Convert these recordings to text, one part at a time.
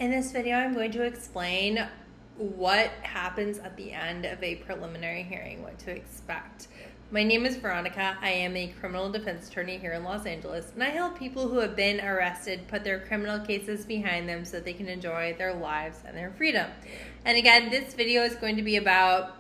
In this video, I'm going to explain what happens at the end of a preliminary hearing, what to expect. My name is Veronica. I am a criminal defense attorney here in Los Angeles, and I help people who have been arrested put their criminal cases behind them so they can enjoy their lives and their freedom. And again, this video is going to be about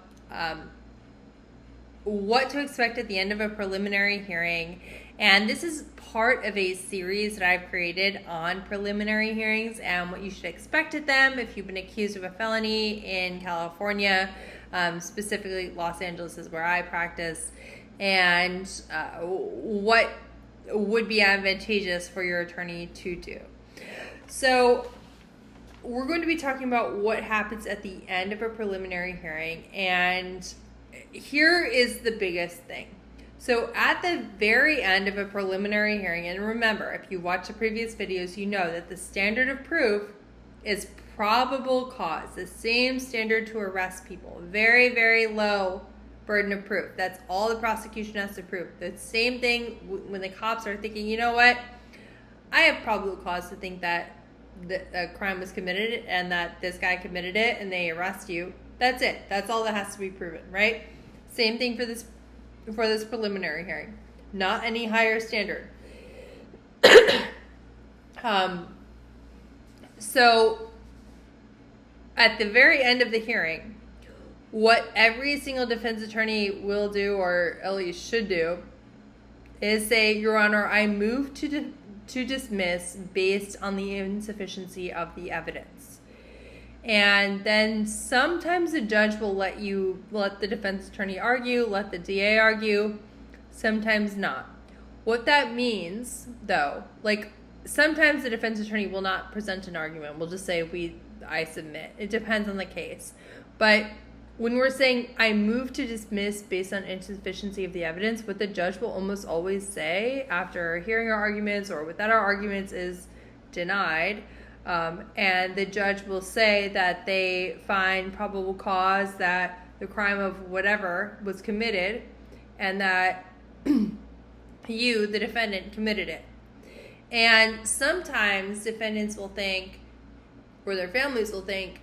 what to expect at the end of a preliminary hearing. And this is part of a series that I've created on preliminary hearings and what you should expect at them if you've been accused of a felony in California. Specifically, Los Angeles is where I practice, and what would be advantageous for your attorney to do. So we're going to be talking about what happens at the end of a preliminary hearing, and here is the biggest thing. So at the very end of a preliminary hearing, and remember, if you watch the previous videos, you know that the standard of proof is probable cause, the same standard to arrest people. Very, very low burden of proof. That's all the prosecution has to prove. The same thing when the cops are thinking, you know what, I have probable cause to think that a crime was committed and that this guy committed it, and they arrest you. That's it. That's all that has to be proven, right? Same thing for this preliminary hearing. Not any higher standard. So at the very end of the hearing, what every single defense attorney will do, or at least should do, is say, Your Honor, I move to dismiss based on the insufficiency of the evidence. And then sometimes the judge will let the defense attorney argue, let the DA argue, sometimes not. What that means, though, like sometimes the defense attorney will not present an argument. We'll just say, I submit. It depends on the case. But when we're saying, I move to dismiss based on insufficiency of the evidence, what the judge will almost always say after hearing our arguments or without our arguments is denied. And the judge will say that they find probable cause that the crime of whatever was committed and that you, the defendant, committed it. And sometimes defendants will think, or their families will think,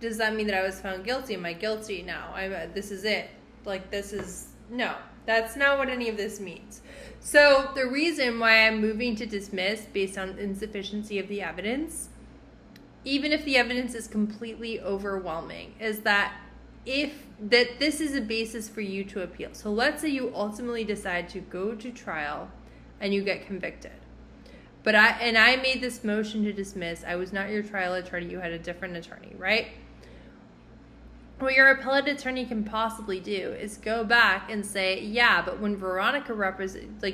does that mean that I was found guilty? Am I guilty now? This is it. No, that's not what any of this means. So the reason why I'm moving to dismiss based on insufficiency of the evidence, even if the evidence is completely overwhelming, is that this is a basis for you to appeal. So let's say you ultimately decide to go to trial and you get convicted. But I made this motion to dismiss. I was not your trial attorney. You had a different attorney, right? What your appellate attorney can possibly do is go back and say, yeah, but when Veronica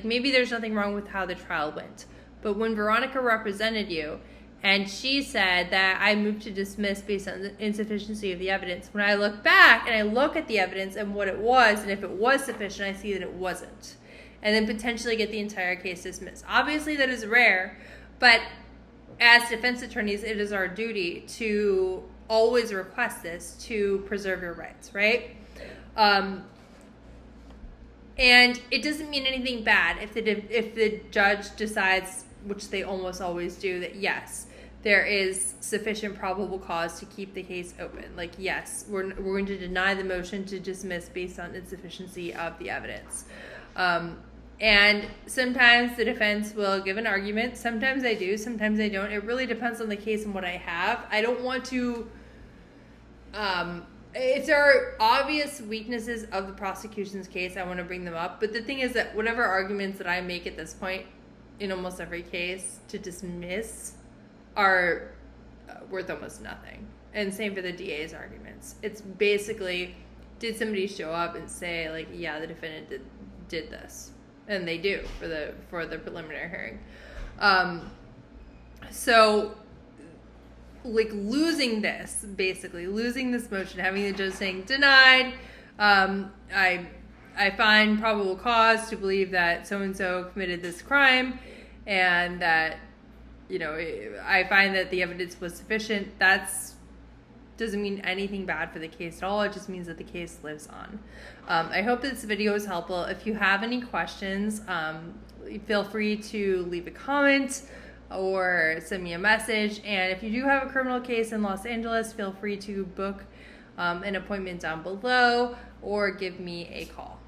maybe there's nothing wrong with how the trial went, but when Veronica represented you and she said that I moved to dismiss based on the insufficiency of the evidence, when I look back and I look at the evidence and what it was, and if it was sufficient, I see that it wasn't, and then potentially get the entire case dismissed. Obviously, that is rare, but as defense attorneys, it is our duty to always request this to preserve your rights, right? And it doesn't mean anything bad if the judge decides, which they almost always do, that yes, there is sufficient probable cause to keep the case open. Like, yes, we're going to deny the motion to dismiss based on insufficiency of the evidence. And sometimes the defense will give an argument. Sometimes I do, sometimes I don't. It really depends on the case and what I have. I don't want to, if there are obvious weaknesses of the prosecution's case, I want to bring them up. But the thing is that whatever arguments that I make at this point in almost every case to dismiss are worth almost nothing. And same for the DA's arguments. It's basically, did somebody show up and say, like, yeah, the defendant did this? And they do for the preliminary hearing. So, like, losing this motion, having the judge saying denied, I find probable cause to believe that so-and-so committed this crime, and that, I find that the evidence was sufficient. Doesn't mean anything bad for the case at all. It just means that the case lives on. I hope this video is helpful. If you have any questions, feel free to leave a comment. or send me a message. And if you do have a criminal case in Los Angeles, feel free to book an appointment down below or give me a call.